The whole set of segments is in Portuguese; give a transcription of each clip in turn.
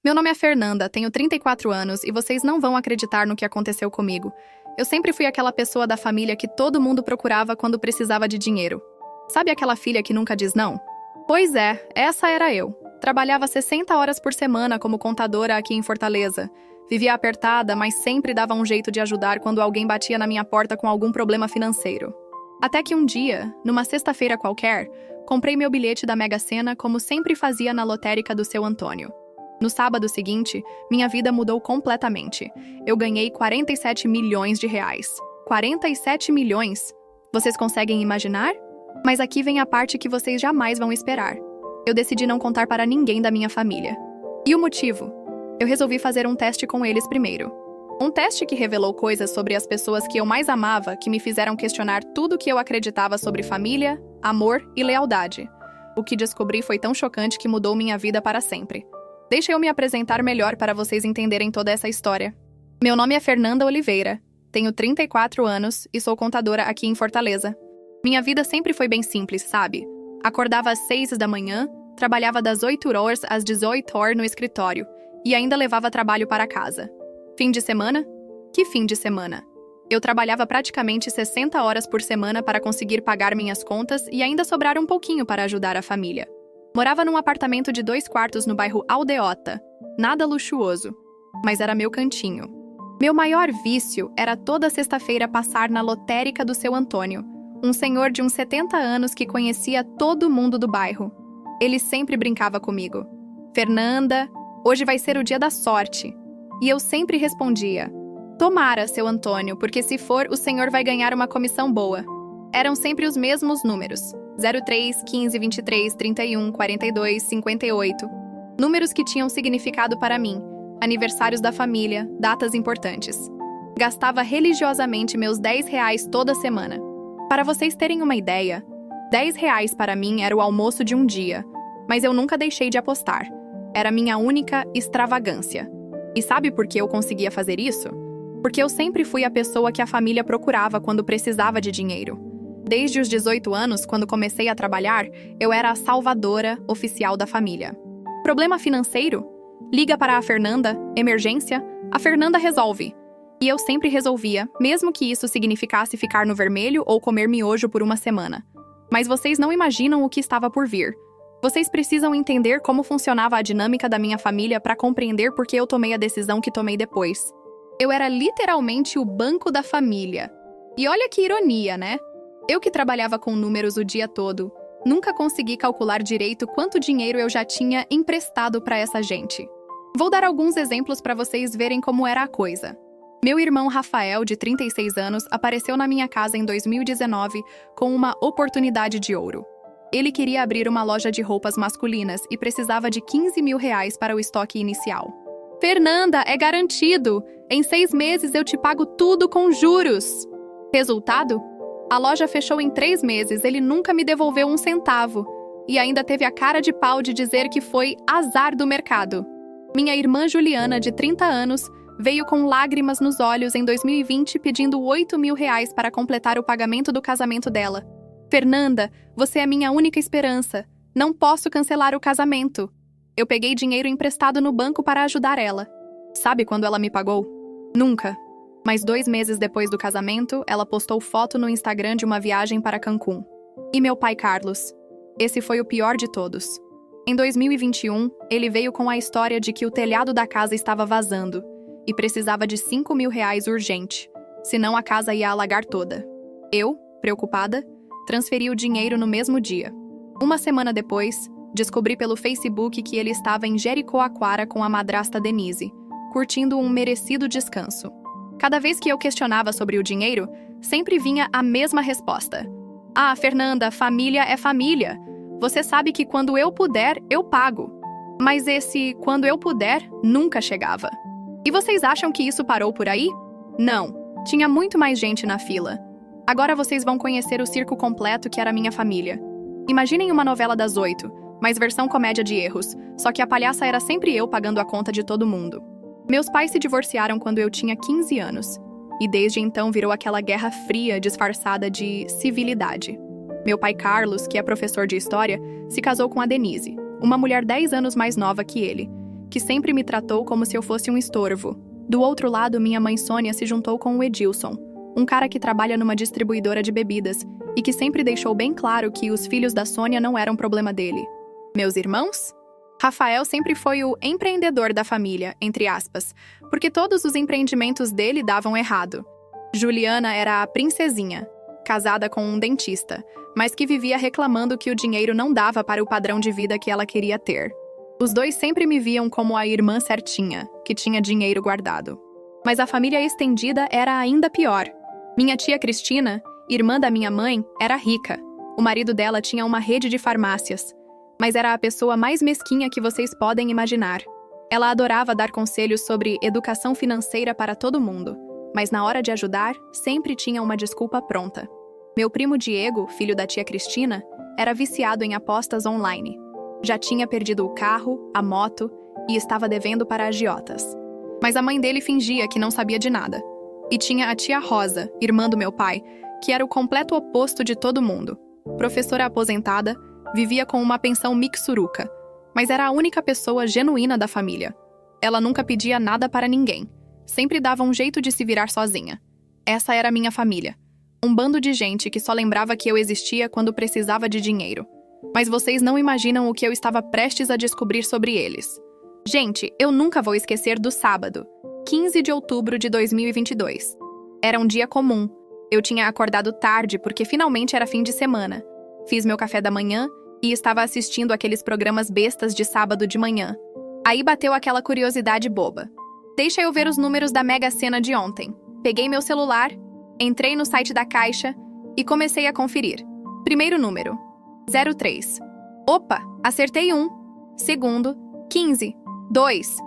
Meu nome é Fernanda, tenho 34 anos e vocês não vão acreditar no que aconteceu comigo. Eu sempre fui aquela pessoa da família que todo mundo procurava quando precisava de dinheiro. Sabe aquela filha que nunca diz não? Pois é, essa era eu. Trabalhava 60 horas por semana como contadora aqui em Fortaleza. Vivia apertada, mas sempre dava um jeito de ajudar quando alguém batia na minha porta com algum problema financeiro. Até que um dia, numa sexta-feira qualquer, comprei meu bilhete da Mega Sena como sempre fazia na lotérica do seu Antônio. No sábado seguinte, minha vida mudou completamente. Eu ganhei 47 milhões de reais. 47 milhões? Vocês conseguem imaginar? Mas aqui vem a parte que vocês jamais vão esperar. Eu decidi não contar para ninguém da minha família. E o motivo? Eu resolvi fazer um teste com eles primeiro. Um teste que revelou coisas sobre as pessoas que eu mais amava que me fizeram questionar tudo que eu acreditava sobre família, amor e lealdade. O que descobri foi tão chocante que mudou minha vida para sempre. Deixa eu me apresentar melhor para vocês entenderem toda essa história. Meu nome é Fernanda Oliveira, tenho 34 anos e sou contadora aqui em Fortaleza. Minha vida sempre foi bem simples, sabe? Acordava às 6 da manhã, trabalhava das 8 horas às 18 horas no escritório e ainda levava trabalho para casa. Fim de semana? Que fim de semana? Eu trabalhava praticamente 60 horas por semana para conseguir pagar minhas contas e ainda sobrar um pouquinho para ajudar a família. Morava num apartamento de 2 quartos no bairro Aldeota. Nada luxuoso, mas era meu cantinho. Meu maior vício era toda sexta-feira passar na lotérica do seu Antônio, um senhor de uns 70 anos que conhecia todo mundo do bairro. Ele sempre brincava comigo. Fernanda, hoje vai ser o dia da sorte. E eu sempre respondia, tomara, seu Antônio, porque se for, o senhor vai ganhar uma comissão boa. Eram sempre os mesmos números. 03, 15, 23, 31, 42, 58. Números que tinham significado para mim, aniversários da família, datas importantes. Gastava religiosamente meus 10 reais toda semana. Para vocês terem uma ideia, 10 reais para mim era o almoço de um dia, mas eu nunca deixei de apostar. Era minha única extravagância. E sabe por que eu conseguia fazer isso? Porque eu sempre fui a pessoa que a família procurava quando precisava de dinheiro. Desde os 18 anos, quando comecei a trabalhar, eu era a salvadora oficial da família. Problema financeiro? Liga para a Fernanda, emergência, a Fernanda resolve. E eu sempre resolvia, mesmo que isso significasse ficar no vermelho ou comer miojo por uma semana. Mas vocês não imaginam o que estava por vir. Vocês precisam entender como funcionava a dinâmica da minha família para compreender por que eu tomei a decisão que tomei depois. Eu era literalmente o banco da família. E olha que ironia, né? Eu que trabalhava com números o dia todo, nunca consegui calcular direito quanto dinheiro eu já tinha emprestado para essa gente. Vou dar alguns exemplos para vocês verem como era a coisa. Meu irmão Rafael, de 36 anos, apareceu na minha casa em 2019 com uma oportunidade de ouro. Ele queria abrir uma loja de roupas masculinas e precisava de 15 mil reais para o estoque inicial. Fernanda, é garantido! Em 6 meses eu te pago tudo com juros! Resultado? A loja fechou em 3 meses, ele nunca me devolveu um centavo. E ainda teve a cara de pau de dizer que foi azar do mercado. Minha irmã Juliana, de 30 anos, veio com lágrimas nos olhos em 2020 pedindo 8 mil reais para completar o pagamento do casamento dela. Fernanda, você é minha única esperança. Não posso cancelar o casamento. Eu peguei dinheiro emprestado no banco para ajudar ela. Sabe quando ela me pagou? Nunca. Mas 2 meses depois do casamento, ela postou foto no Instagram de uma viagem para Cancún. E meu pai Carlos? Esse foi o pior de todos. Em 2021, ele veio com a história de que o telhado da casa estava vazando e precisava de 5 mil reais urgente, senão a casa ia alagar toda. Eu, preocupada, transferi o dinheiro no mesmo dia. Uma semana depois, descobri pelo Facebook que ele estava em Jericoacoara com a madrasta Denise, curtindo um merecido descanso. Cada vez que eu questionava sobre o dinheiro, sempre vinha a mesma resposta. Ah, Fernanda, família é família. Você sabe que quando eu puder, eu pago. Mas esse quando eu puder nunca chegava. E vocês acham que isso parou por aí? Não. Tinha muito mais gente na fila. Agora vocês vão conhecer o circo completo que era minha família. Imaginem uma novela das 8, mas versão comédia de erros, só que a palhaça era sempre eu pagando a conta de todo mundo. Meus pais se divorciaram quando eu tinha 15 anos, e desde então virou aquela guerra fria disfarçada de civilidade. Meu pai Carlos, que é professor de história, se casou com a Denise, uma mulher 10 anos mais nova que ele, que sempre me tratou como se eu fosse um estorvo. Do outro lado, minha mãe Sônia se juntou com o Edilson, um cara que trabalha numa distribuidora de bebidas e que sempre deixou bem claro que os filhos da Sônia não eram problema dele. Meus irmãos? Rafael sempre foi o empreendedor da família, entre aspas, porque todos os empreendimentos dele davam errado. Juliana era a princesinha, casada com um dentista, mas que vivia reclamando que o dinheiro não dava para o padrão de vida que ela queria ter. Os dois sempre me viam como a irmã certinha, que tinha dinheiro guardado. Mas a família estendida era ainda pior. Minha tia Cristina, irmã da minha mãe, era rica. O marido dela tinha uma rede de farmácias, mas era a pessoa mais mesquinha que vocês podem imaginar. Ela adorava dar conselhos sobre educação financeira para todo mundo, mas na hora de ajudar, sempre tinha uma desculpa pronta. Meu primo Diego, filho da tia Cristina, era viciado em apostas online. Já tinha perdido o carro, a moto e estava devendo para agiotas. Mas a mãe dele fingia que não sabia de nada. E tinha a tia Rosa, irmã do meu pai, que era o completo oposto de todo mundo. Professora aposentada, vivia com uma pensão mixuruca, mas era a única pessoa genuína da família. Ela nunca pedia nada para ninguém. Sempre dava um jeito de se virar sozinha. Essa era a minha família. Um bando de gente que só lembrava que eu existia quando precisava de dinheiro. Mas vocês não imaginam o que eu estava prestes a descobrir sobre eles. Gente, eu nunca vou esquecer do sábado, 15 de outubro de 2022. Era um dia comum. Eu tinha acordado tarde porque finalmente era fim de semana. Fiz meu café da manhã e estava assistindo aqueles programas bestas de sábado de manhã. Aí bateu aquela curiosidade boba. Deixa eu ver os números da Mega Sena de ontem. Peguei meu celular, entrei no site da Caixa e comecei a conferir. Primeiro número, 03. Opa, acertei 1. Segundo, 15. 2.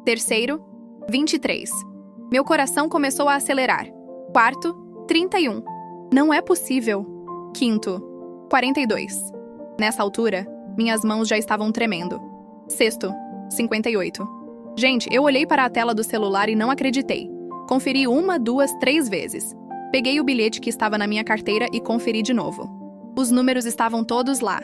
Terceiro, 23. Meu coração começou a acelerar. Quarto, 31. Não é possível. Quinto, 42. Nessa altura, minhas mãos já estavam tremendo. Sexto, 58. Gente, eu olhei para a tela do celular e não acreditei. Conferi 1, 2, 3 vezes. Peguei o bilhete que estava na minha carteira e conferi de novo. Os números estavam todos lá.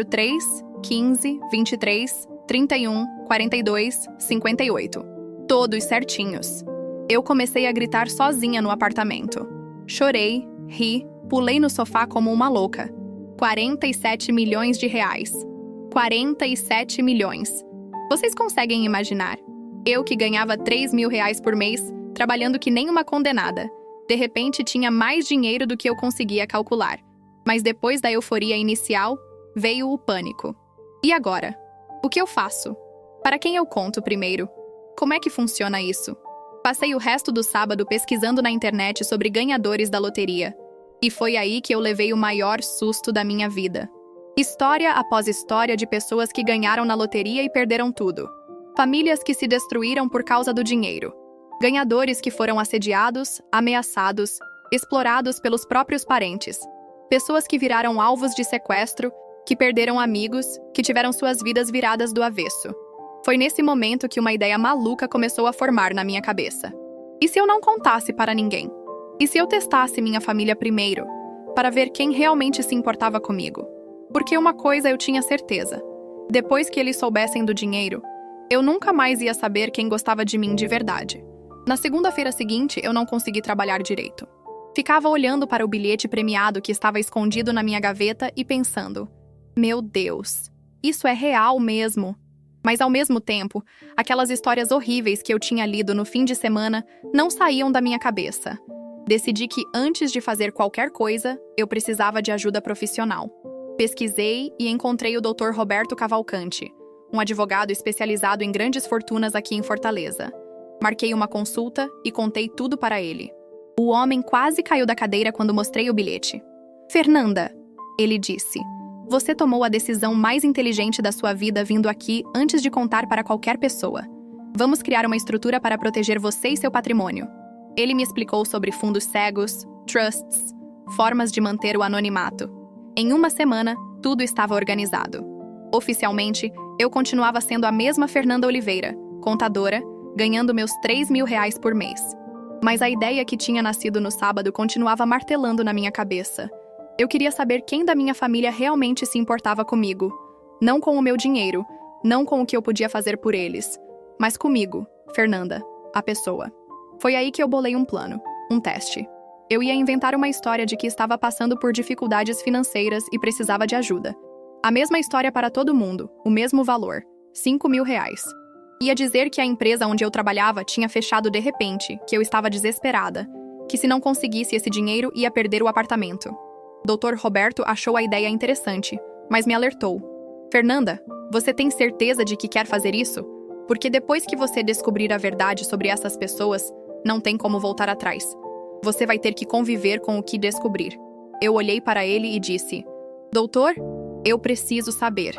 03, 15, 23, 31, 42, 58. Todos certinhos. Eu comecei a gritar sozinha no apartamento. Chorei, ri, pulei no sofá como uma louca. 47 milhões de reais. 47 milhões. Vocês conseguem imaginar? Eu que ganhava 3 mil reais por mês, trabalhando que nem uma condenada. De repente tinha mais dinheiro do que eu conseguia calcular. Mas depois da euforia inicial, veio o pânico. E agora? O que eu faço? Para quem eu conto primeiro? Como é que funciona isso? Passei o resto do sábado pesquisando na internet sobre ganhadores da loteria. E foi aí que eu levei o maior susto da minha vida. História após história de pessoas que ganharam na loteria e perderam tudo. Famílias que se destruíram por causa do dinheiro. Ganhadores que foram assediados, ameaçados, explorados pelos próprios parentes. Pessoas que viraram alvos de sequestro, que perderam amigos, que tiveram suas vidas viradas do avesso. Foi nesse momento que uma ideia maluca começou a formar na minha cabeça. E se eu não contasse para ninguém? E se eu testasse minha família primeiro, para ver quem realmente se importava comigo? Porque uma coisa eu tinha certeza. Depois que eles soubessem do dinheiro, eu nunca mais ia saber quem gostava de mim de verdade. Na segunda-feira seguinte, eu não consegui trabalhar direito. Ficava olhando para o bilhete premiado que estava escondido na minha gaveta e pensando: meu Deus, isso é real mesmo? Mas ao mesmo tempo, aquelas histórias horríveis que eu tinha lido no fim de semana não saíam da minha cabeça. Decidi que antes de fazer qualquer coisa, eu precisava de ajuda profissional. Pesquisei e encontrei o Dr. Roberto Cavalcante, um advogado especializado em grandes fortunas aqui em Fortaleza. Marquei uma consulta e contei tudo para ele. O homem quase caiu da cadeira quando mostrei o bilhete. "Fernanda", ele disse, "você tomou a decisão mais inteligente da sua vida vindo aqui antes de contar para qualquer pessoa. Vamos criar uma estrutura para proteger você e seu patrimônio." Ele me explicou sobre fundos cegos, trusts, formas de manter o anonimato. Em uma semana, tudo estava organizado. Oficialmente, eu continuava sendo a mesma Fernanda Oliveira, contadora, ganhando meus 3 mil reais por mês. Mas a ideia que tinha nascido no sábado continuava martelando na minha cabeça. Eu queria saber quem da minha família realmente se importava comigo. Não com o meu dinheiro, não com o que eu podia fazer por eles, Mas comigo, Fernanda, a pessoa. Foi aí que eu bolei um plano, um teste. Eu ia inventar uma história de que estava passando por dificuldades financeiras e precisava de ajuda. A mesma história para todo mundo, o mesmo valor, R$ 5.000. Ia dizer que a empresa onde eu trabalhava tinha fechado de repente, que eu estava desesperada, que se não conseguisse esse dinheiro ia perder o apartamento. Dr. Roberto achou a ideia interessante, mas me alertou. Fernanda, você tem certeza de que quer fazer isso? Porque depois que você descobrir a verdade sobre essas pessoas, não tem como voltar atrás. Você vai ter que conviver com o que descobrir. Eu olhei para ele e disse: Doutor, eu preciso saber.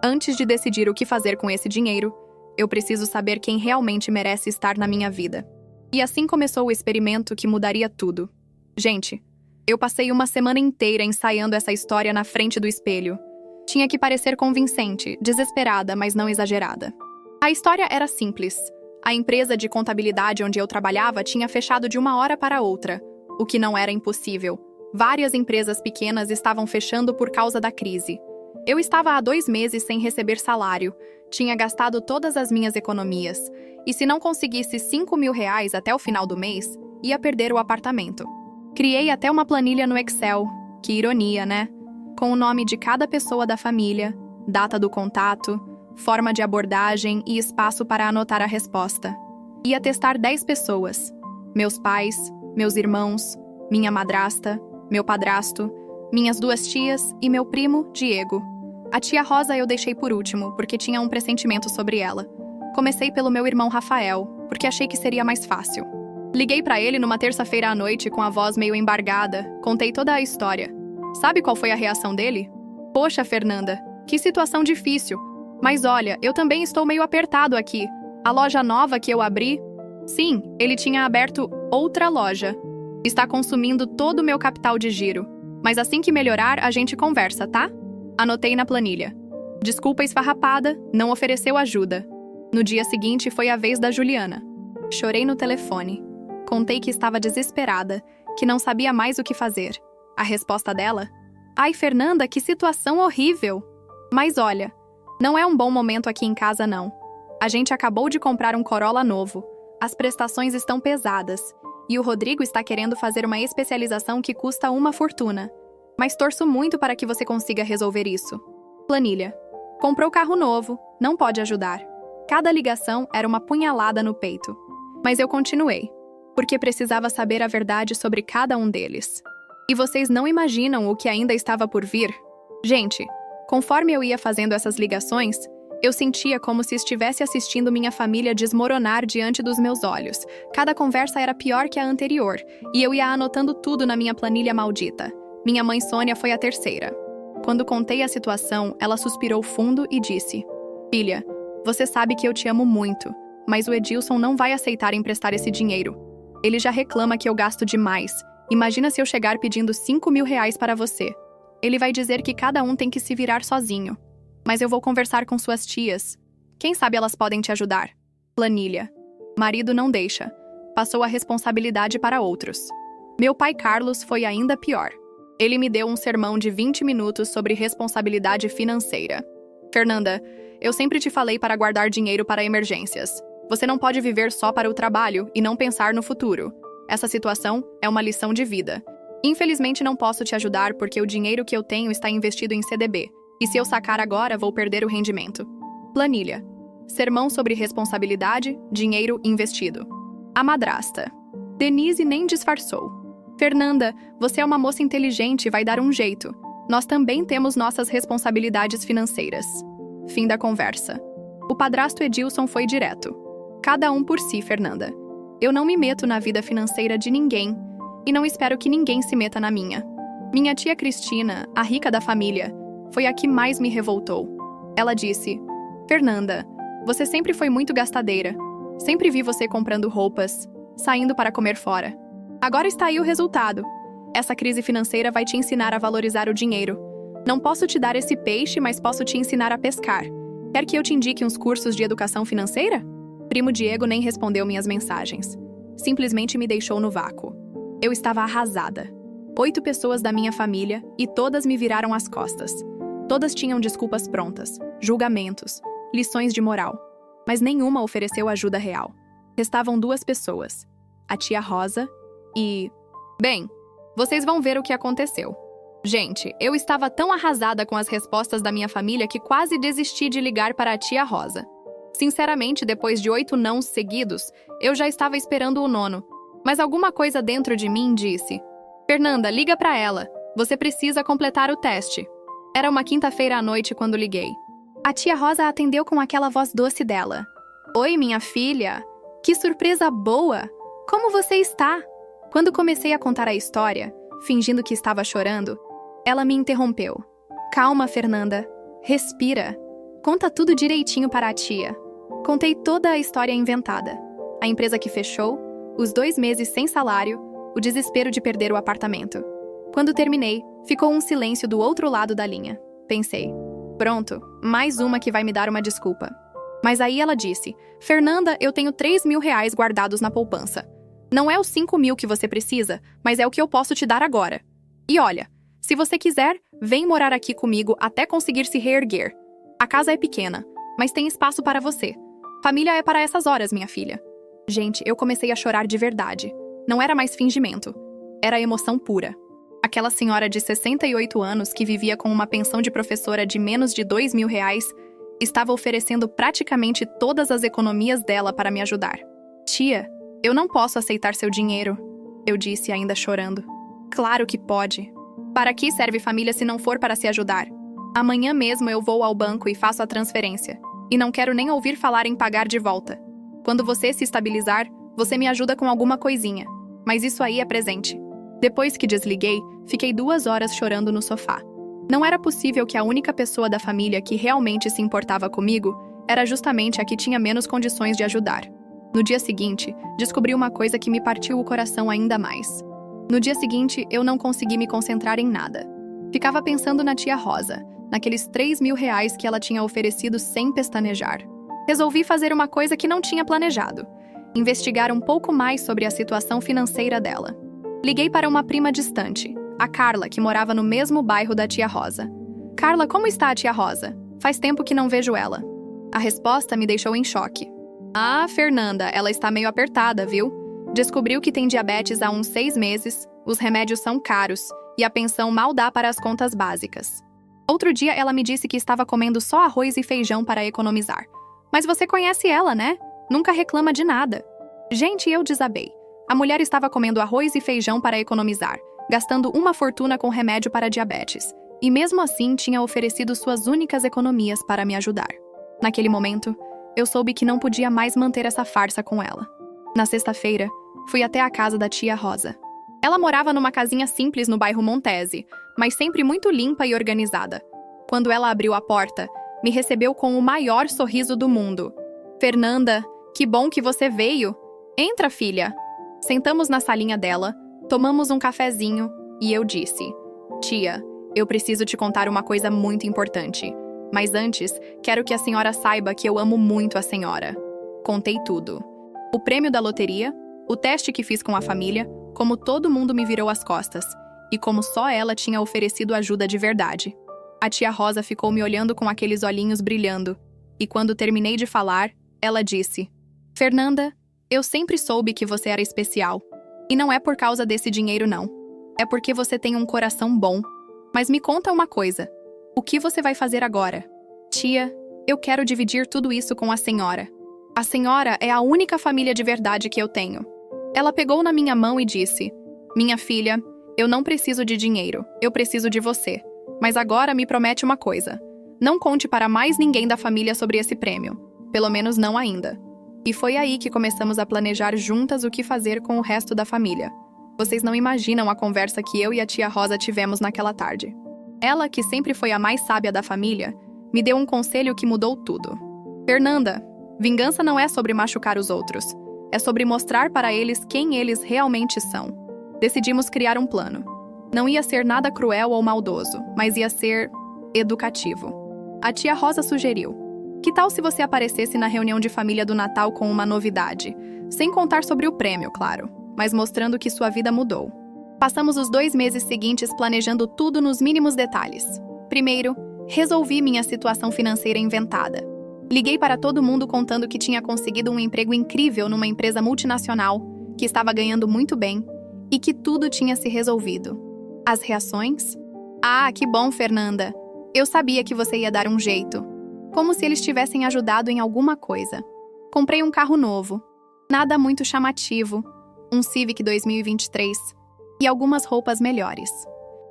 Antes de decidir o que fazer com esse dinheiro, eu preciso saber quem realmente merece estar na minha vida. E assim começou o experimento que mudaria tudo. Gente, eu passei uma semana inteira ensaiando essa história na frente do espelho. Tinha que parecer convincente, desesperada, mas não exagerada. A história era simples. A empresa de contabilidade onde eu trabalhava tinha fechado de uma hora para outra, o que não era impossível. Várias empresas pequenas estavam fechando por causa da crise. Eu estava há 2 meses sem receber salário, tinha gastado todas as minhas economias, e se não conseguisse R$ 5.000 até o final do mês, ia perder o apartamento. Criei até uma planilha no Excel, que ironia, né? Com o nome de cada pessoa da família, data do contato, forma de abordagem e espaço para anotar a resposta. Ia testar 10 pessoas: meus pais, meus irmãos, minha madrasta, meu padrasto, minhas 2 tias e meu primo, Diego. A tia Rosa eu deixei por último, porque tinha um pressentimento sobre ela. Comecei pelo meu irmão Rafael, porque achei que seria mais fácil. Liguei para ele numa terça-feira à noite com a voz meio embargada, contei toda a história. Sabe qual foi a reação dele? Poxa, Fernanda, que situação difícil. Mas olha, eu também estou meio apertado aqui. A loja nova que eu abri... Sim, ele tinha aberto outra loja. Está consumindo todo o meu capital de giro. Mas assim que melhorar, a gente conversa, tá? Anotei na planilha. Desculpa esfarrapada, não ofereceu ajuda. No dia seguinte foi a vez da Juliana. Chorei no telefone. Contei que estava desesperada, que não sabia mais o que fazer. A resposta dela? Ai, Fernanda, que situação horrível! Mas olha, não é um bom momento aqui em casa, não. A gente acabou de comprar um Corolla novo. As prestações estão pesadas. E o Rodrigo está querendo fazer uma especialização que custa uma fortuna. Mas torço muito para que você consiga resolver isso. Planilha. Comprou carro novo, não pode ajudar. Cada ligação era uma punhalada no peito. Mas eu continuei, porque precisava saber a verdade sobre cada um deles. E vocês não imaginam o que ainda estava por vir? Gente, conforme eu ia fazendo essas ligações, eu sentia como se estivesse assistindo minha família desmoronar diante dos meus olhos. Cada conversa era pior que a anterior, e eu ia anotando tudo na minha planilha maldita. Minha mãe Sônia foi a terceira. Quando contei a situação, ela suspirou fundo e disse: Filha, você sabe que eu te amo muito, mas o Edilson não vai aceitar emprestar esse dinheiro. Ele já reclama que eu gasto demais. Imagina se eu chegar pedindo R$ 5.000 para você. Ele vai dizer que cada um tem que se virar sozinho. Mas eu vou conversar com suas tias. Quem sabe elas podem te ajudar. Planilha. Marido não deixa. Passou a responsabilidade para outros. Meu pai Carlos foi ainda pior. Ele me deu um sermão de 20 minutos sobre responsabilidade financeira. Fernanda, eu sempre te falei para guardar dinheiro para emergências. Você não pode viver só para o trabalho e não pensar no futuro. Essa situação é uma lição de vida. Infelizmente não posso te ajudar porque o dinheiro que eu tenho está investido em CDB. E se eu sacar agora, vou perder o rendimento. Planilha. Sermão sobre responsabilidade, dinheiro investido. A madrasta. Denise nem disfarçou. Fernanda, você é uma moça inteligente e vai dar um jeito. Nós também temos nossas responsabilidades financeiras. Fim da conversa. O padrasto Edilson foi direto. Cada um por si, Fernanda. Eu não me meto na vida financeira de ninguém e não espero que ninguém se meta na minha. Minha tia Cristina, a rica da família, foi a que mais me revoltou. Ela disse: Fernanda, você sempre foi muito gastadeira. Sempre vi você comprando roupas, saindo para comer fora. Agora está aí o resultado. Essa crise financeira vai te ensinar a valorizar o dinheiro. Não posso te dar esse peixe, mas posso te ensinar a pescar. Quer que eu te indique uns cursos de educação financeira? Primo Diego nem respondeu minhas mensagens. Simplesmente me deixou no vácuo. Eu estava arrasada. 8 pessoas da minha família e todas me viraram as costas. Todas tinham desculpas prontas, julgamentos, lições de moral. mas nenhuma ofereceu ajuda real. Restavam 2 pessoas, a tia Rosa e... Bem, vocês vão ver o que aconteceu. Gente, eu estava tão arrasada com as respostas da minha família que quase desisti de ligar para a tia Rosa. Sinceramente, depois de 8 nãos seguidos, eu já estava esperando o 9º. Mas alguma coisa dentro de mim disse: Fernanda, liga para ela. Você precisa completar o teste. Era uma quinta-feira à noite quando liguei. A tia Rosa atendeu com aquela voz doce dela. Oi, minha filha. Que surpresa boa! Como você está? Quando comecei a contar a história, fingindo que estava chorando, ela me interrompeu. Calma, Fernanda. Respira. Conta tudo direitinho para a tia. Contei toda a história inventada. A empresa que fechou, os 2 meses sem salário, o desespero de perder o apartamento. Quando terminei, ficou um silêncio do outro lado da linha. Pensei, pronto, mais uma que vai me dar uma desculpa. Mas aí ela disse, Fernanda, eu tenho 3.000 reais guardados na poupança. Não é os 5.000 que você precisa, mas é o que eu posso te dar agora. E olha, se você quiser, vem morar aqui comigo até conseguir se reerguer. A casa é pequena, mas tem espaço para você. Família é para essas horas, minha filha. Gente, eu comecei a chorar de verdade. Não era mais fingimento. Era emoção pura. Aquela senhora de 68 anos que vivia com uma pensão de professora de menos de 2.000 reais estava oferecendo praticamente todas as economias dela para me ajudar. Tia, eu não posso aceitar seu dinheiro, eu disse ainda chorando. Claro que pode. Para que serve família se não for para se ajudar? Amanhã mesmo eu vou ao banco e faço a transferência. E não quero nem ouvir falar em pagar de volta. Quando você se estabilizar, você me ajuda com alguma coisinha. Mas isso aí é presente. Depois que desliguei, fiquei 2 horas chorando no sofá. Não era possível que a única pessoa da família que realmente se importava comigo era justamente a que tinha menos condições de ajudar. No dia seguinte, descobri uma coisa que me partiu o coração ainda mais. No dia seguinte, eu não consegui me concentrar em nada. Ficava pensando na tia Rosa, naqueles 3.000 reais que ela tinha oferecido sem pestanejar. Resolvi fazer uma coisa que não tinha planejado. Investigar um pouco mais sobre a situação financeira dela. Liguei para uma prima distante, a Carla, que morava no mesmo bairro da tia Rosa. Carla, como está a tia Rosa? Faz tempo que não vejo ela. A resposta me deixou em choque. Ah, Fernanda, ela está meio apertada, viu? Descobriu que tem diabetes há uns 6 meses, os remédios são caros e a pensão mal dá para as contas básicas. Outro dia ela me disse que estava comendo só arroz e feijão para economizar. Mas você conhece ela, né? Nunca reclama de nada. Gente, eu desabei. A mulher estava comendo arroz e feijão para economizar, gastando uma fortuna com remédio para diabetes. E mesmo assim tinha oferecido suas únicas economias para me ajudar. Naquele momento, eu soube que não podia mais manter essa farsa com ela. Na sexta-feira, fui até a casa da tia Rosa. Ela morava numa casinha simples no bairro Montese, mas sempre muito limpa e organizada. Quando ela abriu a porta, me recebeu com o maior sorriso do mundo. Fernanda, que bom que você veio. Entra, filha. Sentamos na salinha dela, tomamos um cafezinho e eu disse: Tia, eu preciso te contar uma coisa muito importante. Mas antes, quero que a senhora saiba que eu amo muito a senhora. Contei tudo. O prêmio da loteria, o teste que fiz com a família, como todo mundo me virou as costas, e como só ela tinha oferecido ajuda de verdade. A tia Rosa ficou me olhando com aqueles olhinhos brilhando, e quando terminei de falar, ela disse: Fernanda, eu sempre soube que você era especial. E não é por causa desse dinheiro, não. É porque você tem um coração bom. Mas me conta uma coisa. O que você vai fazer agora? Tia, eu quero dividir tudo isso com a senhora. A senhora é a única família de verdade que eu tenho. Ela pegou na minha mão e disse: Minha filha, eu não preciso de dinheiro, eu preciso de você. Mas agora me promete uma coisa. Não conte para mais ninguém da família sobre esse prêmio. Pelo menos não ainda. E foi aí que começamos a planejar juntas o que fazer com o resto da família. Vocês não imaginam a conversa que eu e a tia Rosa tivemos naquela tarde. Ela, que sempre foi a mais sábia da família, me deu um conselho que mudou tudo. Fernanda, vingança não é sobre machucar os outros. É sobre mostrar para eles quem eles realmente são. Decidimos criar um plano. Não ia ser nada cruel ou maldoso, mas ia ser educativo. A tia Rosa sugeriu: que tal se você aparecesse na reunião de família do Natal com uma novidade? Sem contar sobre o prêmio, claro, mas mostrando que sua vida mudou. Passamos os 2 meses seguintes planejando tudo nos mínimos detalhes. Primeiro, resolvi minha situação financeira inventada. Liguei para todo mundo contando que tinha conseguido um emprego incrível numa empresa multinacional, que estava ganhando muito bem e que tudo tinha se resolvido. As reações? Ah, que bom, Fernanda! Eu sabia que você ia dar um jeito. Como se eles tivessem ajudado em alguma coisa. Comprei um carro novo. Nada muito chamativo. Um Civic 2023. E algumas roupas melhores.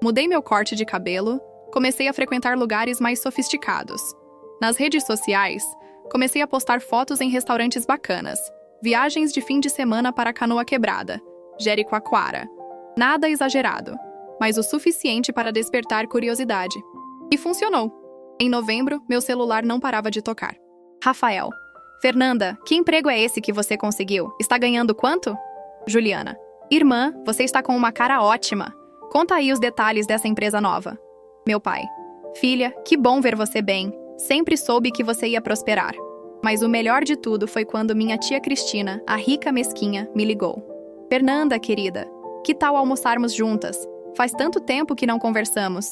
Mudei meu corte de cabelo. Comecei a frequentar lugares mais sofisticados. Nas redes sociais, comecei a postar fotos em restaurantes bacanas. Viagens de fim de semana para Canoa Quebrada, Jericoacoara. Nada exagerado, mas o suficiente para despertar curiosidade. E funcionou. Em novembro, meu celular não parava de tocar. Rafael. Fernanda, que emprego é esse que você conseguiu? Está ganhando quanto? Juliana. Irmã, você está com uma cara ótima. Conta aí os detalhes dessa empresa nova. Meu pai. Filha, que bom ver você bem. Sempre soube que você ia prosperar. Mas o melhor de tudo foi quando minha tia Cristina, a rica mesquinha, me ligou. Fernanda, querida, que tal almoçarmos juntas? Faz tanto tempo que não conversamos.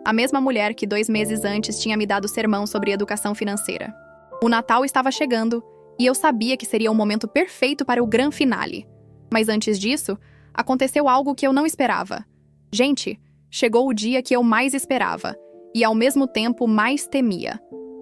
A mesma mulher que 2 meses antes tinha me dado sermão sobre educação financeira. O Natal estava chegando e eu sabia que seria o momento perfeito para o gran finale. Mas antes disso, aconteceu algo que eu não esperava. Gente, chegou o dia que eu mais esperava e ao mesmo tempo mais temia.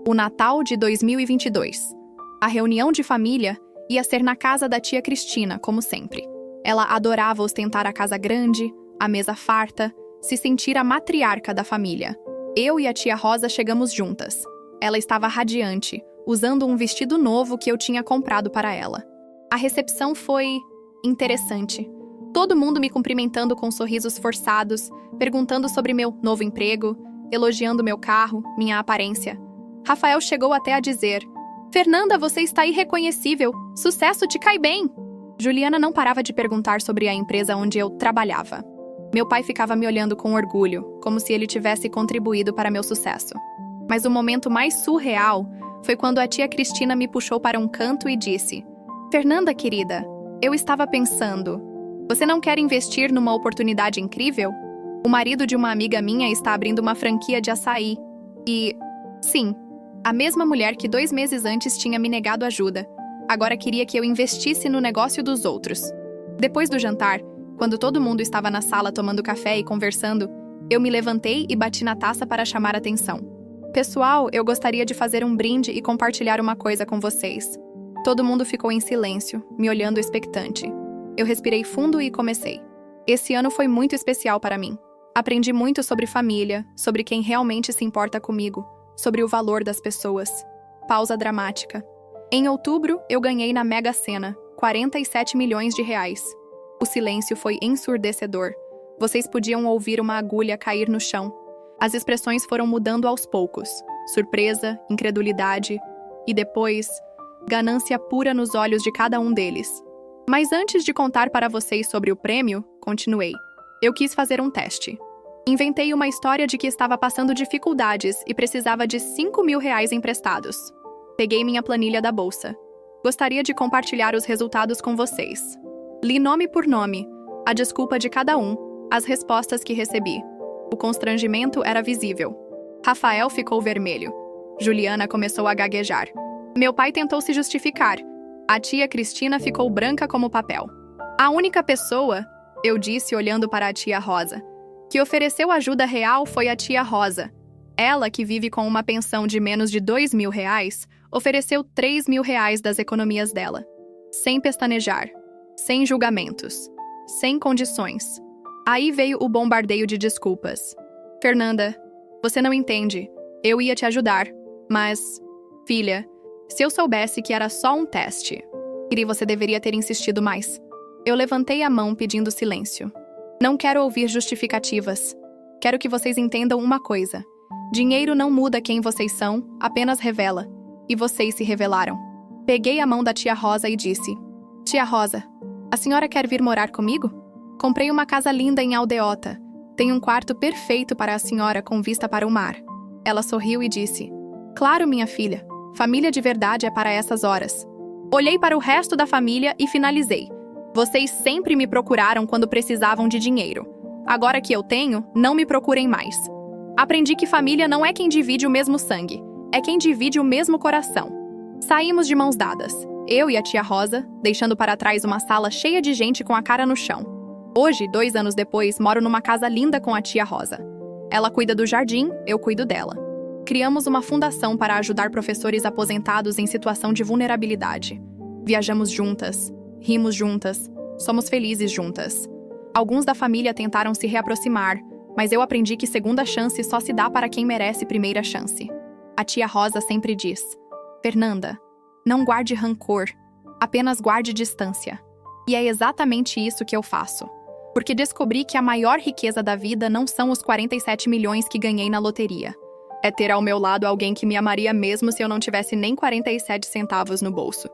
O Natal de 2022. A reunião de família ia ser na casa da tia Cristina, como sempre. Ela adorava ostentar a casa grande, a mesa farta, se sentir a matriarca da família. Eu e a tia Rosa chegamos juntas. Ela estava radiante, usando um vestido novo que eu tinha comprado para ela. A recepção foi interessante. Todo mundo me cumprimentando com sorrisos forçados, perguntando sobre meu novo emprego, elogiando meu carro, minha aparência. Rafael chegou até a dizer: Fernanda, você está irreconhecível. Sucesso te cai bem. Juliana não parava de perguntar sobre a empresa onde eu trabalhava. Meu pai ficava me olhando com orgulho, como se ele tivesse contribuído para meu sucesso. Mas o momento mais surreal foi quando a tia Cristina me puxou para um canto e disse: Fernanda, querida, eu estava pensando, você não quer investir numa oportunidade incrível? O marido de uma amiga minha está abrindo uma franquia de açaí. E, sim, a mesma mulher que 2 meses antes tinha me negado ajuda, agora queria que eu investisse no negócio dos outros. Depois do jantar, quando todo mundo estava na sala tomando café e conversando, eu me levantei e bati na taça para chamar atenção. Pessoal, eu gostaria de fazer um brinde e compartilhar uma coisa com vocês. Todo mundo ficou em silêncio, me olhando expectante. Eu respirei fundo e comecei. Esse ano foi muito especial para mim. Aprendi muito sobre família, sobre quem realmente se importa comigo, sobre o valor das pessoas. Pausa dramática. Em outubro, eu ganhei na Mega Sena, 47 milhões de reais. O silêncio foi ensurdecedor. Vocês podiam ouvir uma agulha cair no chão. As expressões foram mudando aos poucos. Surpresa, incredulidade e depois, ganância pura nos olhos de cada um deles. Mas antes de contar para vocês sobre o prêmio, continuei. Eu quis fazer um teste. Inventei uma história de que estava passando dificuldades e precisava de 5 mil reais emprestados. Peguei minha planilha da bolsa. Gostaria de compartilhar os resultados com vocês. Li nome por nome, a desculpa de cada um, as respostas que recebi. O constrangimento era visível. Rafael ficou vermelho. Juliana começou a gaguejar. Meu pai tentou se justificar. A tia Cristina ficou branca como papel. A única pessoa, eu disse olhando para a tia Rosa, que ofereceu ajuda real foi a tia Rosa. Ela, que vive com uma pensão de menos de 2 mil reais, ofereceu 3 mil reais das economias dela. Sem pestanejar. Sem julgamentos. Sem condições. Aí veio o bombardeio de desculpas. Fernanda, você não entende. Eu ia te ajudar. Mas, filha, se eu soubesse que era só um teste, você deveria ter insistido mais. Eu levantei a mão pedindo silêncio. Não quero ouvir justificativas. Quero que vocês entendam uma coisa. Dinheiro não muda quem vocês são, apenas revela. E vocês se revelaram. Peguei a mão da tia Rosa e disse: Tia Rosa, a senhora quer vir morar comigo? Comprei uma casa linda em Aldeota. Tem um quarto perfeito para a senhora com vista para o mar. Ela sorriu e disse: Claro, minha filha. Família de verdade é para essas horas. Olhei para o resto da família e finalizei. Vocês sempre me procuraram quando precisavam de dinheiro. Agora que eu tenho, não me procurem mais. Aprendi que família não é quem divide o mesmo sangue, é quem divide o mesmo coração. Saímos de mãos dadas, eu e a tia Rosa, deixando para trás uma sala cheia de gente com a cara no chão. Hoje, 2 anos depois, moro numa casa linda com a tia Rosa. Ela cuida do jardim, eu cuido dela. Criamos uma fundação para ajudar professores aposentados em situação de vulnerabilidade. Viajamos juntas, rimos juntas, somos felizes juntas. Alguns da família tentaram se reaproximar, mas eu aprendi que segunda chance só se dá para quem merece primeira chance. A tia Rosa sempre diz: Fernanda, não guarde rancor, apenas guarde distância. E é exatamente isso que eu faço. Porque descobri que a maior riqueza da vida não são os 47 milhões que ganhei na loteria. É ter ao meu lado alguém que me amaria mesmo se eu não tivesse nem 47 centavos no bolso.